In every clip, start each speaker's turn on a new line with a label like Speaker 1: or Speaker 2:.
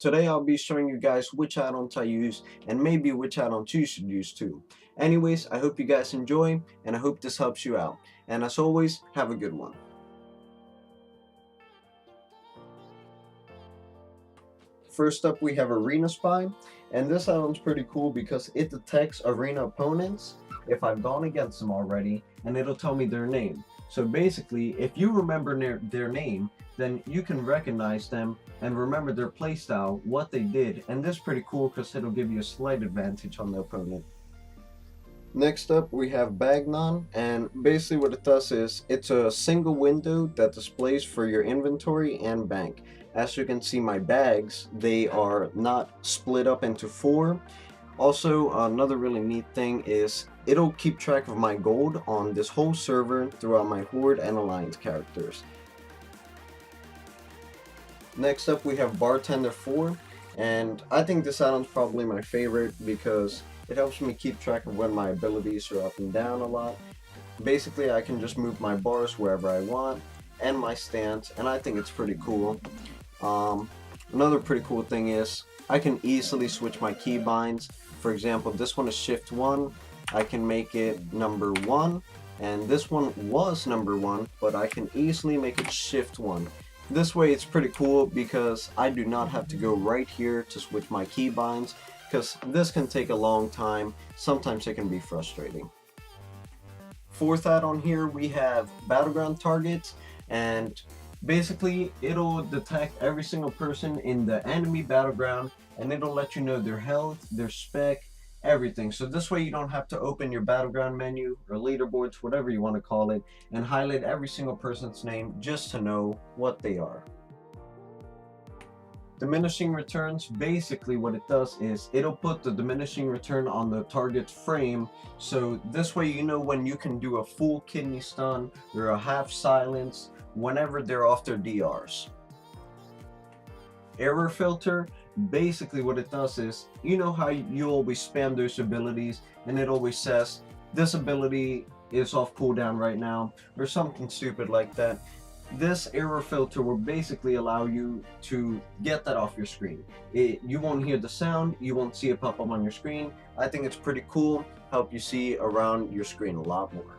Speaker 1: Today I'll be showing you guys which add-ons I use and maybe which add-ons you should use too. Anyways, I hope you guys enjoy and I hope this helps you out. And as always, have a good one. First up we have Reno Spine, and this add-on's pretty cool because it detects arena opponents if I've gone against them already, and it'll tell me their name. So basically, if you remember their name, then you can recognize them and remember their playstyle, what they did, and this is pretty cool because it'll give you a slight advantage on the opponent. Next up we have Bagnon, and basically what it does is it's a single window that displays for your inventory and bank. As you can see, my bags, they are not split up into 4. Also, another really neat thing is it'll keep track of my gold on this whole server throughout my Horde and Alliance characters. Next up we have Bartender 4, and I think this add-on's probably my favorite because it helps me keep track of when my abilities are up and down a lot. Basically, I can just move my bars wherever I want and my stance, and I think it's pretty cool. Another pretty cool thing is I can easily switch my keybinds. For example, this one is shift 1. I can make it number 1, and this one was number 1, but I can easily make it shift 1. This way it's pretty cool because I do not have to go right here to switch my keybinds, because this can take a long time. Sometimes it can be frustrating. Fourth add-on here we have Battleground Targets, and basically it'll detect every single person in the enemy battleground and it'll let you know their health, their spec, everything. So this way you don't have to open your battleground menu or leaderboards, whatever you want to call it, and highlight every single person's name just to know what they are. Diminishing Returns, basically what it does is it'll put the diminishing return on the target's frame, so this way you know when you can do a full kidney stun or a half silence whenever they're off their DRs. ErrorFilter, basically what it does is, you know how you always spam those abilities and it always says this ability is off cooldown right now or something stupid like that. This ErrorFilter will basically allow you to get that off your screen. You won't hear the sound, you won't see it pop up on your screen. I think it's pretty cool, help you see around your screen a lot more.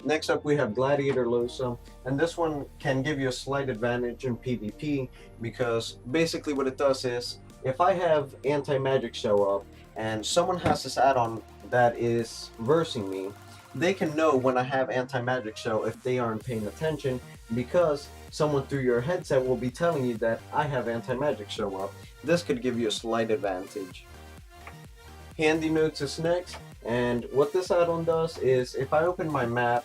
Speaker 1: Next up we have GladiatorlosSA, and this one can give you a slight advantage in PvP because basically what it does is if I have anti-magic show up and someone has this add-on that is versing me, they can know when I have anti-magic show if they aren't paying attention because someone through your headset will be telling you that I have anti-magic show up. This could give you a slight advantage. HandyNotes is next, and what this add-on does is if I open my map,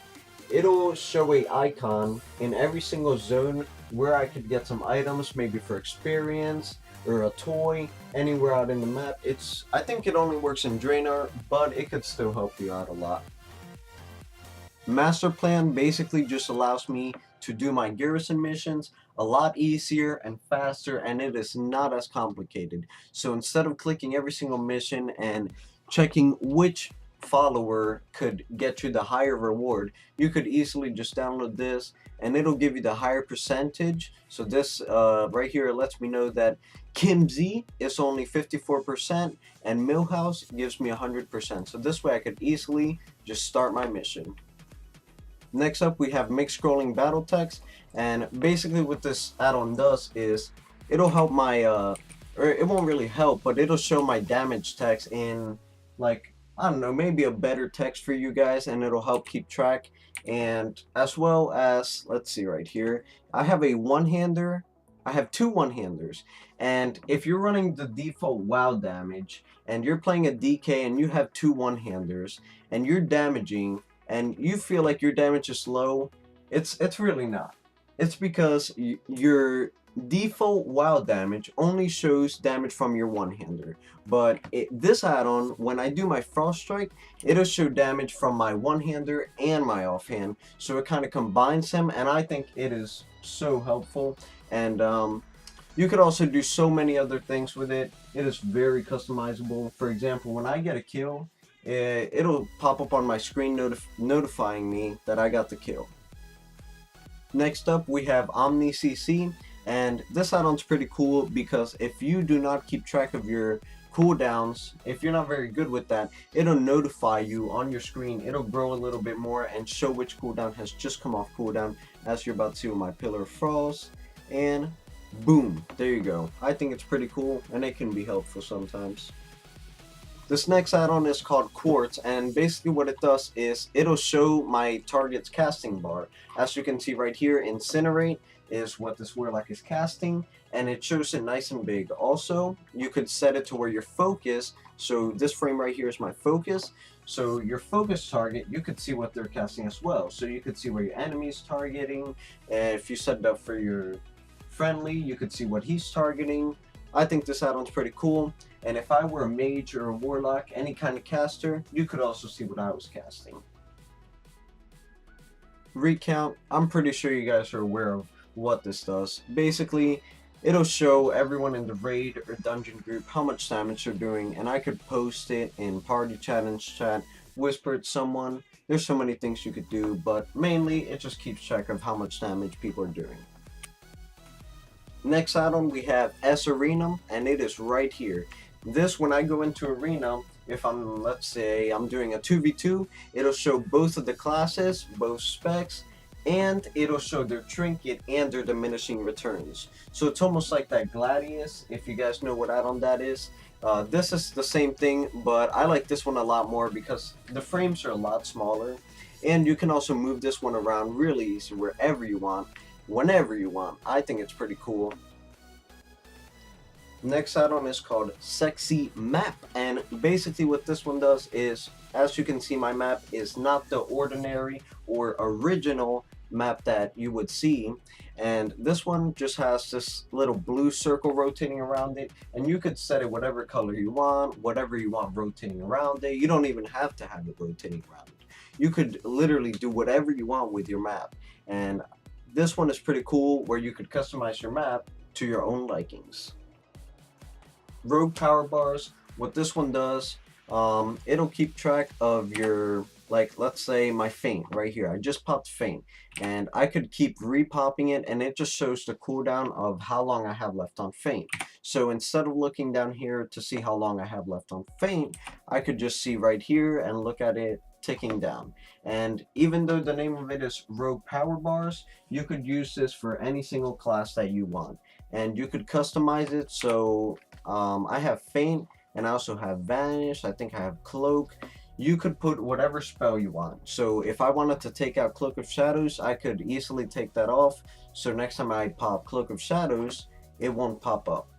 Speaker 1: it'll show a icon in every single zone where I could get some items, maybe for experience or a toy, anywhere out in the map. I think it only works in Draenor, but it could still help you out a lot. MasterPlan basically just allows me to do my garrison missions a lot easier and faster, and it is not as complicated. So instead of clicking every single mission and checking which follower could get you the higher reward, you could easily just download this and it'll give you the higher percentage. So this right here lets me know that Kim Z is only 54% and Millhouse gives me 100%. So this way I could easily just start my mission. Next up we have mixed scrolling battle text, and basically what this add-on does is it'll help my or it won't really help, but it'll show my damage text in, like, I don't know, maybe a better text for you guys, and it'll help keep track. And as well as, let's see right here, I have a one-hander, I have 2 one-handers, and if you're running the default WoW damage and you're playing a DK and you have 2 one-handers and you're damaging and you feel like your damage is low, it's really not. It's because your default WoW damage only shows damage from your one-hander, but this add-on, when I do my Frost Strike, it'll show damage from my one-hander and my offhand, so it kind of combines them, and I think it is so helpful. And you could also do so many other things with it. It is very customizable. For example, when I get a kill, it'll pop up on my screen notifying me that I got the kill. Next up we have Omni CC, And this add-on's pretty cool because if you do not keep track of your cooldowns, if you're not very good with that, it'll notify you on your screen. It'll grow a little bit more and show which cooldown has just come off cooldown, as you're about to see with my Pillar of Frost. And boom, there you go. I think it's pretty cool, and it can be helpful sometimes. This next add-on is called Quartz, and basically what it does is it'll show my target's casting bar. As you can see right here, Incinerate is what this Warlock is casting, and it shows it nice and big. Also, you could set it to where your focus, so this frame right here is my focus, so your focus target, you could see what they're casting as well. So you could see where your enemy's targeting, and if you set it up for your friendly, you could see what he's targeting. I think this add-on's pretty cool, and if I were a mage or a warlock, any kind of caster, you could also see what I was casting. Recount, I'm pretty sure you guys are aware of what this does. Basically, it'll show everyone in the raid or dungeon group how much damage they're doing, and I could post it in party challenge chat, whisper it to someone. There's so many things you could do, but mainly it just keeps track of how much damage people are doing. Next add-on we have sArena, and it is right here. This, when I go into Arena, if I'm, let's say, I'm doing a 2v2, it'll show both of the classes, both specs, and it'll show their trinket and their diminishing returns. So it's almost like that Gladius, if you guys know what add-on that is. This is the same thing, but I like this one a lot more because the frames are a lot smaller, and you can also move this one around really easy wherever you want, whenever you want. I think it's pretty cool. Next add-on is called SexyMap, and basically what this one does is, as you can see, my map is not the ordinary or original map that you would see, and this one just has this little blue circle rotating around it, and you could set it whatever color you want, whatever you want rotating around it. You don't even have to have it rotating around it. You could literally do whatever you want with your map, and this one is pretty cool where you could customize your map to your own likings. Rogue power bars, what this one does, it'll keep track of your, like, let's say my feint right here. I just popped feint, and I could keep re-popping it, and it just shows the cooldown of how long I have left on feint. So instead of looking down here to see how long I have left on feint, I could just see right here and look at it ticking down. And even though the name of it is Rogue power bars, you could use this for any single class that you want, and you could customize it. So I have feint, and I also have vanish. I think I have cloak. You could put whatever spell you want. So if I wanted to take out Cloak of Shadows, I could easily take that off, so next time I pop Cloak of Shadows, it won't pop up.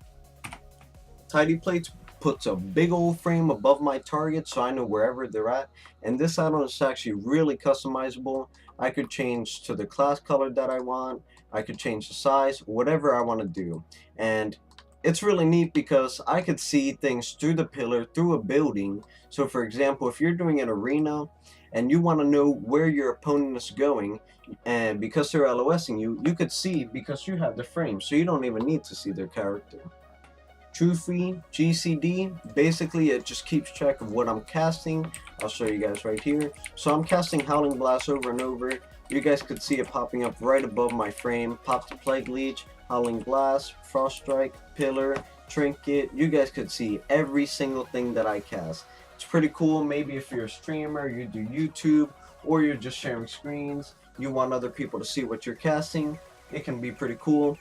Speaker 1: Tidy Plates puts a big old frame above my target so I know wherever they're at, and this add-on is actually really customizable. I could change to the class color that I want, I could change the size, whatever I want to do. And it's really neat because I could see things through the pillar, through a building. So for example, if you're doing an arena and you want to know where your opponent is going, and because they're LOSing you, you could see because you have the frame, so you don't even need to see their character. TrufiGCD, basically it just keeps track of what I'm casting. I'll show you guys right here. So I'm casting Howling Blast over and over. You guys could see it popping up right above my frame. Pop the Plague Leech, Howling Blast, Frost Strike, Pillar, Trinket. You guys could see every single thing that I cast. It's pretty cool. Maybe if you're a streamer, you do YouTube, or you're just sharing screens, you want other people to see what you're casting, it can be pretty cool.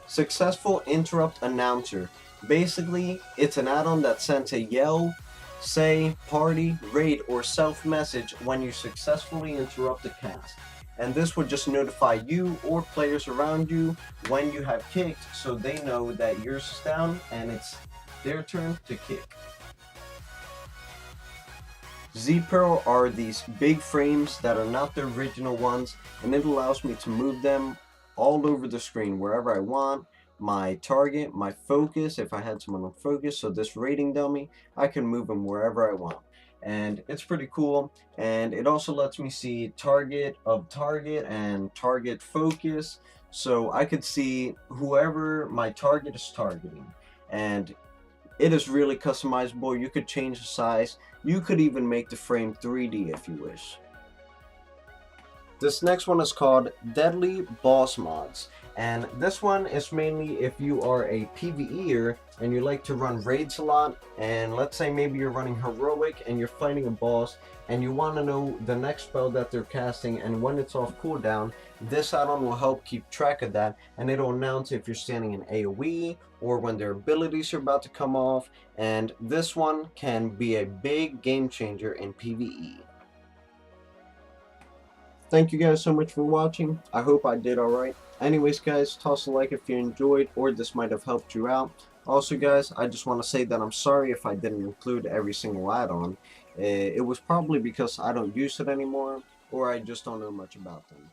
Speaker 1: Successful Interrupt Announcer. Basically, it's an add-on that sends a yell, say, party, raid, or self-message when you successfully interrupt a cast. And this would just notify you or players around you when you have kicked, so they know that yours is down and it's their turn to kick. Z-perl are these big frames that are not the original ones, and it allows me to move them all over the screen wherever I want. My target, my focus, if I had someone on focus, so this raiding dummy, I can move them wherever I want. And it's pretty cool, and it also lets me see target of target and target focus, so I could see whoever my target is targeting. And it is really customizable. You could change the size, you could even make the frame 3D if you wish. This next one is called Deadly Boss Mods, And this one is mainly if you are a PvEer and you like to run raids a lot, and let's say maybe you're running heroic and you're fighting a boss and you want to know the next spell that they're casting and when it's off cooldown. This add-on will help keep track of that, and it'll announce if you're standing in AoE or when their abilities are about to come off, and this one can be a big game changer in PvE. Thank you guys so much for watching. I hope I did alright. Anyways guys, toss a like if you enjoyed or this might have helped you out. Also guys, I just want to say that I'm sorry if I didn't include every single add-on. It was probably because I don't use it anymore or I just don't know much about them.